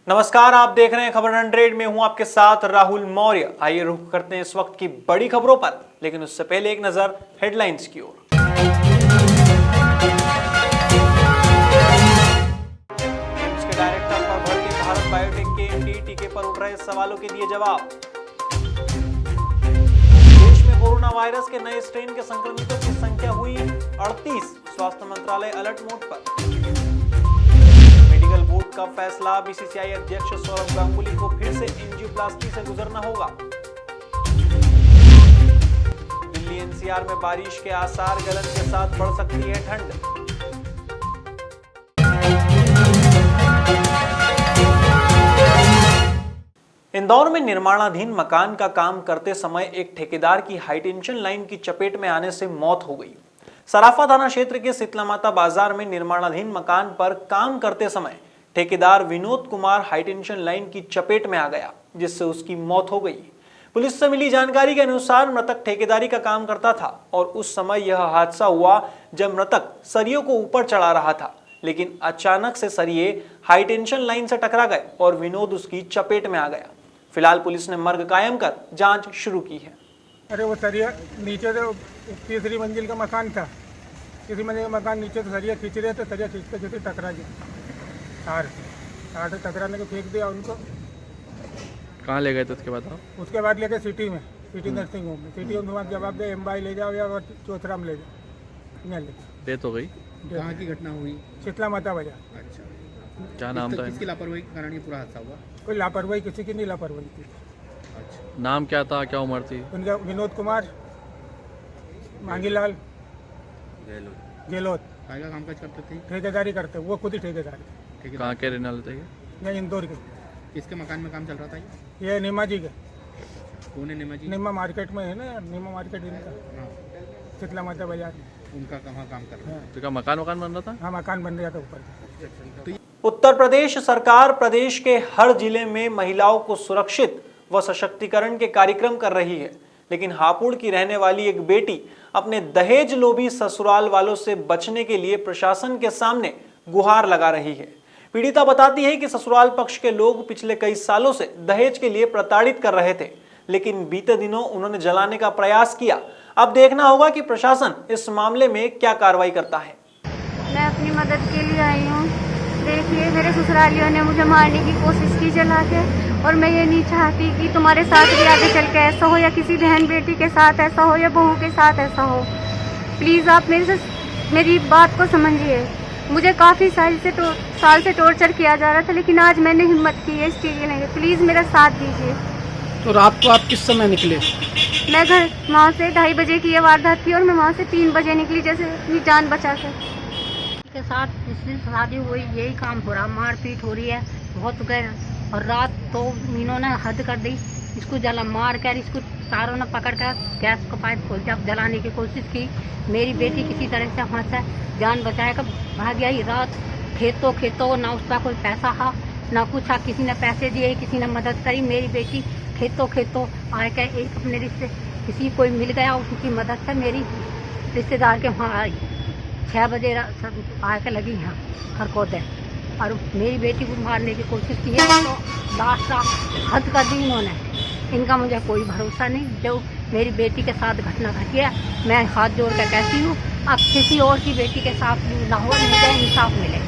नमस्कार, आप देख रहे हैं खबर 100 में हूं आपके साथ राहुल मौर्य। आइए रुख करते हैं इस वक्त की बड़ी खबरों पर, लेकिन उससे पहले एक नजर हेडलाइंस की ओर। एम्स के डायरेक्टर पर भड़के भारत बायोटेक के एमडी, टीके पर उठ रहे सवालों के दिए जवाब। देश में कोरोना वायरस के नए स्ट्रेन के संक्रमितों की संख्या हुई 38, स्वास्थ्य मंत्रालय अलर्ट मोड पर। मेडिकल बोर्ड का फैसला, बीसीसीआई अध्यक्ष सौरभ गांगुली को फिर से एंजियोप्लास्टी से गुजरना होगा। दिल्ली एनसीआर में बारिश के आसार, गलन के साथ बढ़ सकती है ठंड। इंदौर में निर्माणाधीन मकान का काम करते समय एक ठेकेदार की हाईटेंशन लाइन की चपेट में आने से मौत हो गई। सराफा थाना क्षेत्र के शीतला माता बाजार में निर्माणाधीन मकान पर काम करते समय ठेकेदार विनोद कुमार हाईटेंशन लाइन की चपेट में आ गया, जिससे उसकी मौत हो गई। पुलिस से मिली जानकारी के अनुसार मृतक ठेकेदारी का काम करता था और उस समय यह हादसा हुआ जब मृतक सरियों को ऊपर चढ़ा रहा था, लेकिन अचानक से सरिये हाईटेंशन लाइन से टकरा गए और विनोद उसकी चपेट में आ गया। फिलहाल पुलिस ने मर्ग कायम कर जांच शुरू की है। अरे वो सरिया नीचे से तीसरी मंजिल का मकान था, तीसरी मंजिल का मकान नीचे से सरिया खींच रहे थे, सरिया खींचते खींचते टकरा गया तार से टकराने को फेंक दिया उनको। कहाँ ले गए थे उसके बाद आप? उसके बाद लेके सिटी में, सिटी नर्सिंग होम में, सिटी होम के बाद जवाब दे एम्बाई ले जाओ या चौथरा में ले जाओ। यहाँ ले डेथ हो गई। कहाँ की घटना हुई? शीतला माता बाजार। अच्छा, क्या नाम था? किसकी लापरवाही के कारण ये पूरा हादसा हुआ? कोई लापरवाही किसी की नहीं लापरवाही थी। अच्छा, नाम क्या था, क्या उम्र थी? उनका विनोद कुमार मांगीलाल गहलोत। काय का कामकाज करते थे? ठेकेदारी करते, वो खुद ही ठेकेदारी। कहाँ के रहने वाले थे ये? यहाँ इंदौर के। किसके मकान में काम चल रहा था ये? ये नीमा जी के। कौन है नेमा जी? नीमा मार्केट में है ना, नीमा मार्केट इनका, हाँ, शीतला माता बाजार में। उनका कहाँ काम कर रहा है? तो क्या मकान बन रहा था? हाँ, मकान बन रहा था ऊपर। उत्तर प्रदेश सरकार प्रदेश के हर जिले में महिलाओं को सुरक्षित व सशक्तिकरण के कार्यक्रम कर रही है, लेकिन हापुड़ की रहने वाली एक बेटी अपने दहेज लोभी ससुराल वालों से बचने के लिए प्रशासन के सामने गुहार लगा रही है। पीड़िता बताती है कि ससुराल पक्ष के लोग पिछले कई सालों से दहेज के लिए प्रताड़ित कर रहे थे, लेकिन बीते दिनों उन्होंने जलाने का प्रयास किया। अब देखना होगा कि प्रशासन इस मामले में क्या कार्रवाई करता है। मैं अपनी मदद के लिए आई हूँ। देखिए, मेरे ससुरालियों ने मुझे मारने की कोशिश की जला के, और मैं ये नहीं चाहती कि तुम्हारे साथ भी आगे चल के ऐसा हो, या किसी बहन बेटी के साथ ऐसा हो, या बहू के साथ ऐसा हो। प्लीज़ आप मेरी बात को समझिए। मुझे काफ़ी साल से टॉर्चर किया जा रहा था, लेकिन आज मैंने हिम्मत की है इस चीज़ के लिए। प्लीज़ मेरा साथ दीजिए। तो रात को आप किस समय निकले? मैं घर वहाँ से 2:30 बजे की ये वारदात थी, और मैं वहाँ से 3 बजे निकली, जैसे अपनी जान बचा के। के साथ जिस दिन शादी हुई यही काम हो रहा, मारपीट हो रही है बहुत गैर। और रात तो इन्होंने हद कर दी, इसको जला मार कर, इसको तारों ने पकड़ कर गैस को पाइप खोल कर जलाने की कोशिश की। मेरी बेटी किसी तरह से वहाँ से जान बचाए कर भाग गई। रात खेतों ना उसका कोई पैसा हा ना कुछ हा, किसी ने पैसे दिए, किसी ने मदद करी। मेरी बेटी खेतों आए कर एक अपने रिश्ते किसी कोई मिल गया, उनकी मदद से मेरी रिश्तेदार के वहाँ आई। 6 बजे आकर लगी यहाँ हर को दे, और मेरी बेटी को मारने की कोशिश की है। तो लास्ट हद कर दी इन्होंने। इनका मुझे कोई भरोसा नहीं। जो मेरी बेटी के साथ घटना घटी है, मैं हाथ जोड़ कर कहती हूँ, अब किसी और की बेटी के साथ ना हो, मुझे इंसाफ मिले।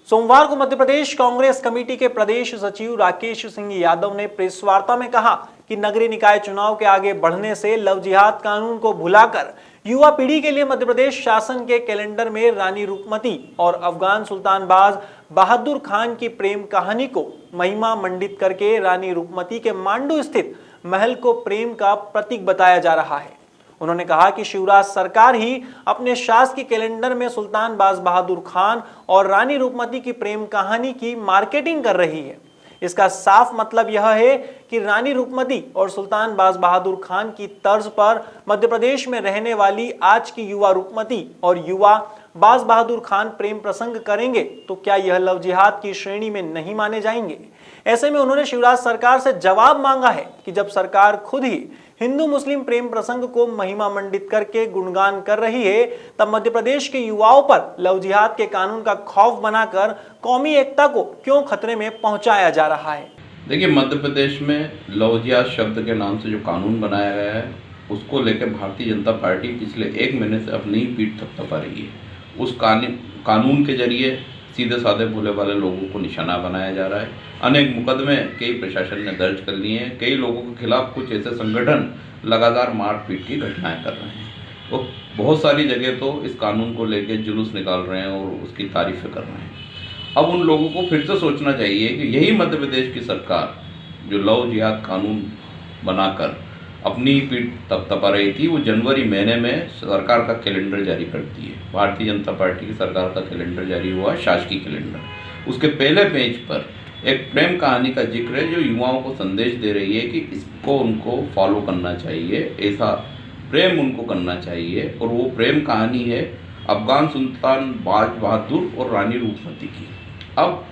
सोमवार को मध्य प्रदेश कांग्रेस कमेटी के प्रदेश सचिव राकेश सिंह यादव ने प्रेस वार्ता में कहा कि नगरीय निकाय चुनाव के आगे बढ़ने से लव जिहाद कानून को भुलाकर युवा पीढ़ी के लिए मध्य प्रदेश शासन के कैलेंडर में रानी रूपमती और अफगान सुल्तानबाज बहादुर खान की प्रेम कहानी को महिमा मंडित करके रानी रूपमती के मांडू स्थित महल को प्रेम का प्रतीक बताया जा रहा है। उन्होंने कहा कि शिवराज सरकार ही अपने शासकीय कैलेंडर में सुल्तानबाज बहादुर खान और रानी रूपमती की प्रेम कहानी की मार्केटिंग कर रही है। इसका साफ मतलब यह है कि रानी रूपमती और सुल्तानबाज बहादुर खान की तर्ज पर मध्य प्रदेश में रहने वाली आज की युवा रूपमती और युवा बाज बहादुर खान प्रेम प्रसंग करेंगे तो क्या यह लव जिहाद की श्रेणी में नहीं माने जाएंगे। ऐसे में उन्होंने शिवराज सरकार से जवाब मांगा है कि जब सरकार खुद ही हिंदू मुस्लिम प्रेम प्रसंग को महिमा मंडित करके गुणगान कर रही है, तब मध्य प्रदेश के युवाओं पर लव जिहाद के कानून का खौफ बनाकर कौमी एकता को क्यों खतरे में पहुंचाया जा रहा है। देखिए, मध्य प्रदेश में लव जिहाद शब्द के नाम से जो कानून बनाया गया है उसको लेकर भारतीय जनता पार्टी पिछले 1 महीने से अपनी ही पीठ थपथपा रही है। उस कानून के जरिए सीधे साधे भोले वाले लोगों को निशाना बनाया जा रहा है। अनेक मुकदमे कई प्रशासन ने दर्ज कर लिए हैं। कई लोगों के खिलाफ कुछ ऐसे संगठन लगातार मारपीट की घटनाएं कर रहे हैं। वो बहुत सारी जगह तो इस कानून को लेकर जुलूस निकाल रहे हैं और उसकी तारीफें कर रहे हैं। अब उन लोगों को फिर से सोचना चाहिए कि यही मध्य प्रदेश की सरकार जो लव जिहाद कानून बनाकर अपनी पीठ थपथपा रही थी, वो जनवरी महीने में सरकार का कैलेंडर जारी करती है। भारतीय जनता पार्टी की सरकार का कैलेंडर जारी हुआ, शासकीय कैलेंडर। उसके पहले पेज पर एक प्रेम कहानी का जिक्र है जो युवाओं को संदेश दे रही है कि इसको उनको फॉलो करना चाहिए, ऐसा प्रेम उनको करना चाहिए। और वो प्रेम कहानी है अफगान सुल्तान बाज बहादुर और रानी रूपमती की। अब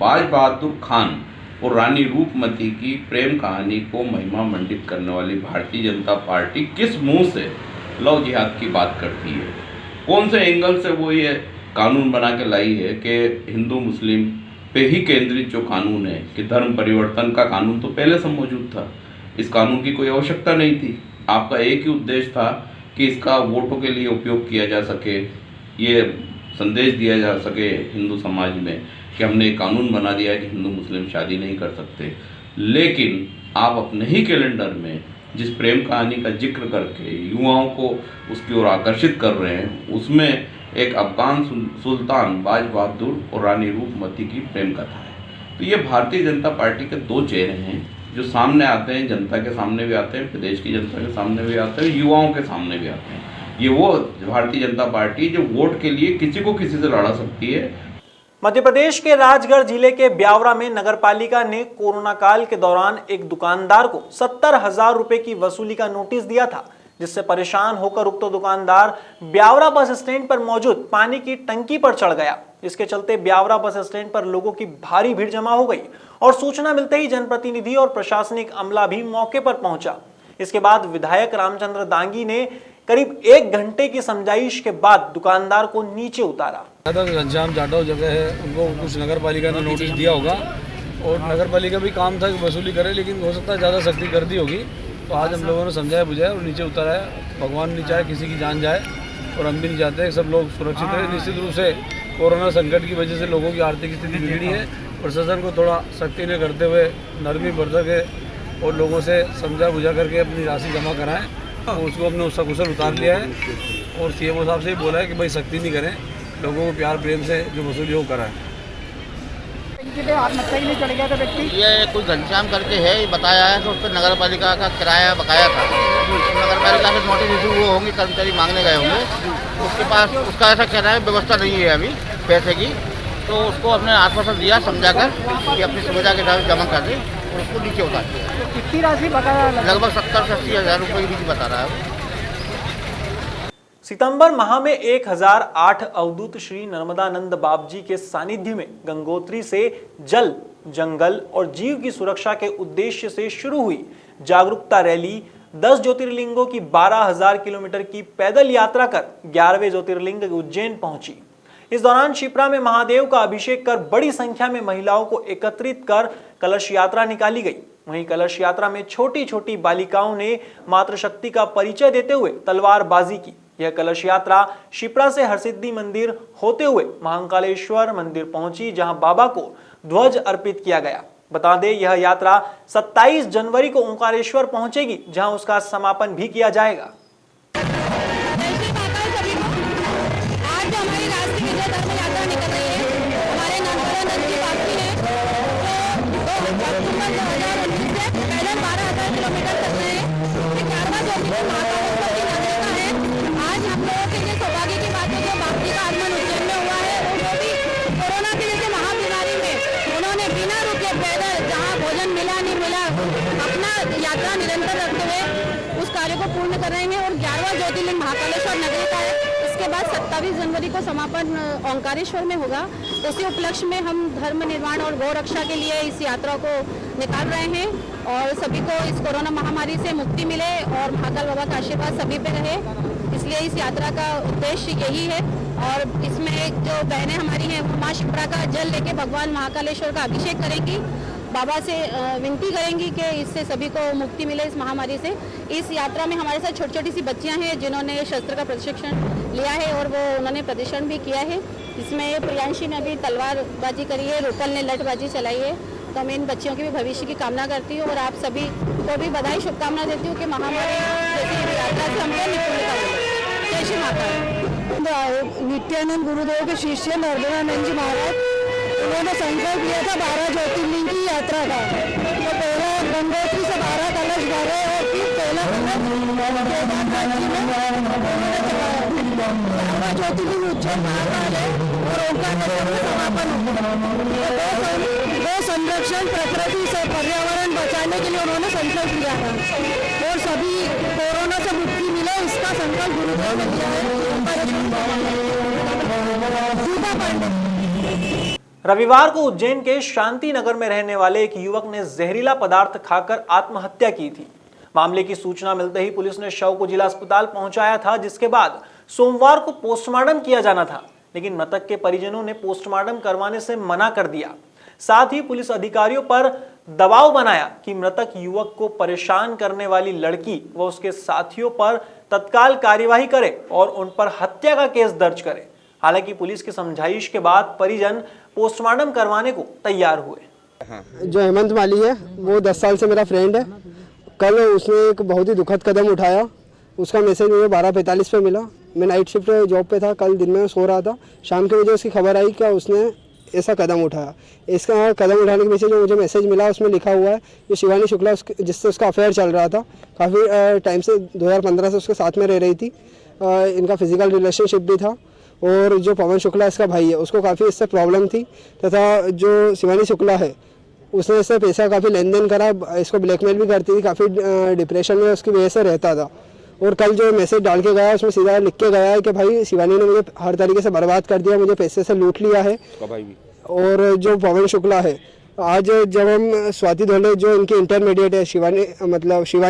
बाज बहादुर खान और रानी रूपमती की प्रेम कहानी को महिमा मंडित करने वाली भारतीय जनता पार्टी किस मुंह से लव जिहाद की बात करती है? कौन से एंगल से वो ये कानून बना के लाई है कि हिंदू मुस्लिम पे ही केंद्रित जो कानून है कि धर्म परिवर्तन का कानून तो पहले से मौजूद था। इस कानून की कोई आवश्यकता नहीं थी। आपका एक ही उद्देश्य था कि इसका वोटों के लिए उपयोग किया जा सके, ये संदेश दिया जा सके हिंदू समाज में कि हमने एक कानून बना दिया है कि हिंदू मुस्लिम शादी नहीं कर सकते। लेकिन आप अपने ही कैलेंडर में जिस प्रेम कहानी का जिक्र करके युवाओं को उसकी ओर आकर्षित कर रहे हैं, उसमें एक अफगान सुल्तान बाज बहादुर और रानी रूपमती की प्रेम कथा है। तो ये भारतीय जनता पार्टी के 2 चेहरे हैं जो सामने आते हैं, जनता के सामने भी आते हैं, प्रदेश की जनता के सामने भी आते हैं, युवाओं के सामने भी आते हैं। ये वो भारतीय जनता पार्टी जो वोट के लिए किसी को किसी से लड़ा सकती है। मध्य प्रदेश के राजगढ़ जिले के ब्यावरा में नगरपालिका ने कोरोना काल के दौरान एक दुकानदार को 70,000 रुपए की वसूली का नोटिस दिया था, जिससे परेशान होकर उक्त दुकानदार ब्यावरा बस स्टैंड पर मौजूद पानी की टंकी पर चढ़ गया। इसके चलते ब्यावरा बस स्टैंड पर लोगों की भारी भीड़ जमा हो गई और सूचना मिलते ही जनप्रतिनिधि और प्रशासनिक अमला भी मौके पर पहुंचा। इसके बाद विधायक रामचंद्र दांगी ने करीब 1 घंटे की समझाइश के बाद दुकानदार को नीचे उतारा। घनश्याम जाटव जगह है, उनको कुछ नगर पालिका ने नोटिस दिया होगा और नगर पालिका भी काम था कि वसूली करे, लेकिन हो सकता है ज़्यादा सख्ती कर दी होगी। तो आज हम लोगों ने समझाया बुझाया और नीचे उतारा है। भगवान नहीं चाहे किसी की जान जाए और हम भी नहीं चाहते सब लोग सुरक्षित रहे। निश्चित रूप से कोरोना संकट की वजह से लोगों की आर्थिक स्थिति बिगड़ी है। प्रशासन को थोड़ा सख्ती न करते हुए नरमी बरत के और लोगों से समझा बुझा करके अपनी राशि जमा कराएं। उसको हमने उसका कुशल उतार लिया है और सीएमओ साहब से ही बोला है कि भाई सख्ती नहीं करें, लोगों को प्यार प्रेम से जो वसूली हो कराएं। ये कुछ घनश्याम करके है, ये बताया है कि उस पर नगर पालिका का किराया बकाया था। नगर पालिका से नोटिस इशू वो होंगे, कर्मचारी मांगने गए होंगे, उसके पास उसका ऐसा कहना है व्यवस्था नहीं है अभी पैसे की। तो उसको हमने आश्वासन दिया समझाकर कि अपनी सुविधा के हिसाब से जमा कर दे और उसको नीचे उतार दिया। तो कितनी राशि बकाया? लगभग 70 से 80,000 रुपये के बीच बता रहा है। सितंबर माह में 1008 अवधूत श्री नर्मदानंद बाबजी के सानिध्य में गंगोत्री से जल, जंगल और जीव की सुरक्षा के उद्देश्य से शुरू हुई जागरूकता रैली 10 ज्योतिर्लिंगों की 12,000 किलोमीटर की पैदल यात्रा कर 11वें ज्योतिर्लिंग उज्जैन पहुंची। इस दौरान शिप्रा में महादेव का अभिषेक कर बड़ी संख्या में महिलाओं को एकत्रित कर कलश यात्रा निकाली गई। वहीं कलश यात्रा में छोटी छोटी बालिकाओं ने मातृशक्ति का परिचय देते हुए तलवारबाजी की। यह कलश यात्रा शिप्रा से हरसिद्धि मंदिर होते हुए महाकालेश्वर मंदिर पहुंची, जहां बाबा को ध्वज अर्पित किया गया। बता दें, यह यात्रा 27 जनवरी को ओंकारेश्वर पहुंचेगी, जहां उसका समापन भी किया जाएगा। यात्रा निरंतर रखते हुए उस कार्य को पूर्ण कर रहे हैं और 11वां ज्योतिर्लिंग महाकालेश्वर नगरी का है। इसके बाद 27 जनवरी को समापन ओंकारेश्वर में होगा। इसी उपलक्ष्य में हम धर्म निर्माण और गौ रक्षा के लिए इस यात्रा को निकाल रहे हैं। और सभी को इस कोरोना महामारी से मुक्ति मिले और महाकाल बाबा का आशीर्वाद सभी पे रहे, इसलिए इस यात्रा का उद्देश्य यही है। और इसमें जो बहनें हमारी हैं वो माँ शिप्रा का जल लेके भगवान महाकालेश्वर का अभिषेक करेंगी, बाबा से विनती करेंगी कि इससे सभी को मुक्ति मिले इस महामारी से। इस यात्रा में हमारे साथ छोटी छोटी सी बच्चियां हैं जिन्होंने शस्त्र का प्रशिक्षण लिया है और वो उन्होंने प्रदर्शन भी किया है। इसमें प्रियांशी ने भी तलवारबाजी करी है, रूपल ने लठबाजी चलाई है। तो मैं इन बच्चियों की भी भविष्य की कामना करती हूँ और आप सभी को भी बधाई शुभकामना देती हूँ कि महामारी जैसी यात्रा से हमको निपुणता मिले। जय श्री माता। नित्यानंद गुरुदेव के शिष्य नर्मदानंद जी महाराज, उन्होंने संकल्प लिया था 12 ज्योतिर्लिंग की यात्रा का। तो पहला गंगोत्री से 12 कलश भरे और फिर पहला ज्योतिर्लिंग उज्जैन महाकाल है और ओंकारेश्वर में समापन गो संरक्षण प्रकृति से पर्यावरण बचाने के लिए उन्होंने संकल्प लिया था और सभी कोरोना से मुक्ति मिले इसका संकल्प गुरुदेव ने लिया है। रविवार को उज्जैन के शांति नगर में रहने वाले एक युवक ने जहरीला पदार्थ खाकर आत्महत्या की थी। मामले की सूचना मिलते ही पुलिस ने शव को जिला अस्पताल पहुंचाया था, जिसके बाद सोमवार को पोस्टमार्टम किया जाना था, लेकिन मृतक के परिजनों ने पोस्टमार्टम करवाने से मना कर दिया। साथ ही पुलिस अधिकारियों पर दबाव बनाया कि मृतक युवक को परेशान करने वाली लड़की व उसके साथियों पर तत्काल कार्यवाही करे और उन पर हत्या का केस दर्ज करे। हालांकि पुलिस की समझाइश के बाद परिजन पोस्टमार्टम करवाने को तैयार हुए। जो हेमंत माली है वो 10 साल से मेरा फ्रेंड है। कल उसने एक बहुत ही दुखद कदम उठाया। उसका मैसेज मुझे 12:45 पे मिला। मैं नाइट शिफ्ट जॉब पे था, कल दिन में सो रहा था। शाम के मुझे उसकी खबर आई कि उसने ऐसा कदम उठाया। इसका कदम उठाने के पीछे जो मुझे मैसेज मिला उसमें लिखा हुआ है कि शिवानी शुक्ला जिससे उसका अफेयर चल रहा था, काफ़ी टाइम से 2015 से उसके साथ में रह रही थी। इनका फिजिकल रिलेशनशिप भी था और जो पवन शुक्ला इसका भाई है उसको काफ़ी इससे प्रॉब्लम थी तथा जो शिवानी शुक्ला है उसने इससे पैसा काफ़ी लेन देन करा, इसको ब्लैकमेल भी करती थी, काफ़ी डिप्रेशन में उसकी वजह से रहता था। और कल जो मैसेज डाल के गया उसमें सीधा लिख के गया है कि भाई शिवानी ने मुझे हर तरीके से बर्बाद कर दिया, मुझे पैसे से लूट लिया है। और जो पवन शुक्ला है, आज जब हम स्वाति धोले जो इनकी इंटरमीडिएट है, शिवानी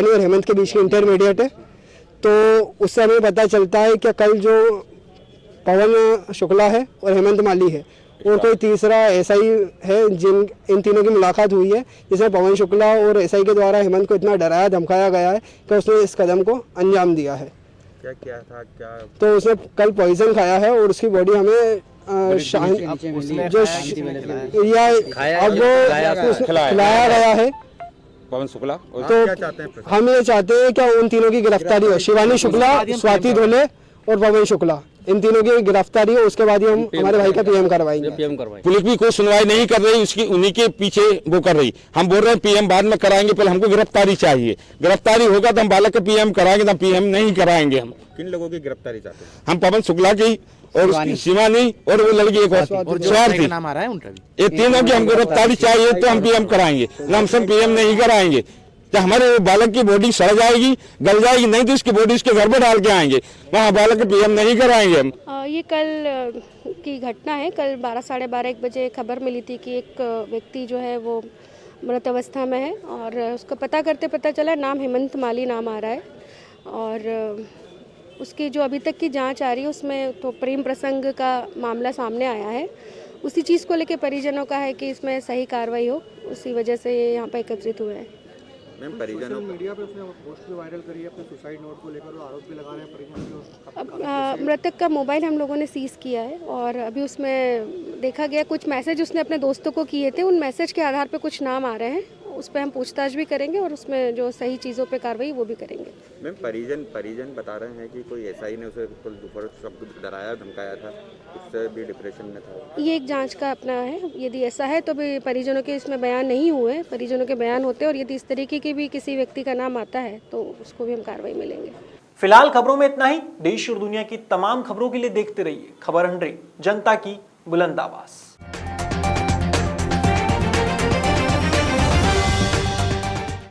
और हेमंत के बीच की इंटरमीडिएट है, तो उससे हमें पता चलता है कि कल जो पवन शुक्ला है और हेमंत माली है और कोई तीसरा एसआई है इन तीनों की मुलाकात हुई है, जिसमें पवन शुक्ला और एसआई के द्वारा हेमंत को इतना डराया धमकाया गया है कि उसने इस कदम को अंजाम दिया है। क्या किया था? क्या तो उसने कल पॉइजन खाया है और उसकी बॉडी हमें खिलाया गया है पवन शुक्ला। तो हम ये चाहते हैं कि उन तीनों की गिरफ्तारी हो, शिवानी शुक्ला, स्वाति धोले और पवन शुक्ला, इन तीनों की गिरफ्तारी हो। उसके बाद ही हम हमारे भाई का पीएम करवाएंगे। पुलिस भी कोई सुनवाई नहीं कर रही, उसकी उन्हीं के पीछे वो कर रही। हम बोल रहे हैं पीएम बाद में कराएंगे, पहले हमको गिरफ्तारी चाहिए। गिरफ्तारी होगा तो हम बालक का पीएम कराएंगे, तो पीएम नहीं कराएंगे। हम किन लोगों की गिरफ्तारी चाहते हैं? हम पवन शुक्ला की और उसकी शिवानी और वो लड़की एक और नाम आ रहा है उनका भी। ये तीनों की हम गिरफ्तारी चाहिए तो हम पीएम कराएंगे, हम सब पीएम नहीं कराएंगे। तो हमारे बालक की बॉडी सड़ जाएगी, गल जाएगी, नहीं तो इसकी बॉडी उसके घर पर डाल के आएंगे, वहाँ बालक के पीएम नहीं कराएंगे हम। ये कल की घटना है। कल 12, साढ़े 12, 1 बजे खबर मिली थी कि एक व्यक्ति जो है वो मृत अवस्था में है और उसको पता करते पता चला नाम हेमंत माली नाम आ रहा है और उसकी जो अभी तक की जांच आ रही है उसमें तो प्रेम प्रसंग का मामला सामने आया है। उसी चीज़ को लेकर परिजनों का है कि इसमें सही कार्रवाई हो, उसी वजह से ये यहाँ पर एकत्रित हुए हैं। मैम, परिजनों मीडिया पे उसने पोस्ट भी वायरल करी है अपने सुसाइड नोट को लेकर, आरोप भी लगा रहे हैं परिजन। मृतक का मोबाइल हम लोगों ने सीज़ किया है और अभी उसमें देखा गया कुछ मैसेज उसने अपने दोस्तों को किए थे, उन मैसेज के आधार पे कुछ नाम आ रहे हैं, उस पर हम पूछताछ भी करेंगे और उसमें जो सही चीज़ों पे कार्रवाई वो भी करेंगे। मैम, परिजन बता रहे हैं कि कोई एसआई ने उसे दोपहर सब डराया धमकाया था, उससे भी डिप्रेशन में था। ये एक जांच का अपना है, यदि ऐसा है तो भी परिजनों के इसमें बयान नहीं हुए, परिजनों के बयान होते और यदि इस तरीके के भी किसी व्यक्ति का नाम आता है तो उसको भी हम कार्रवाई मिलेंगे। फिलहाल खबरों में इतना ही। देश और दुनिया की तमाम खबरों के लिए देखते रहिए खबर 100, जनता की बुलंद आवाज।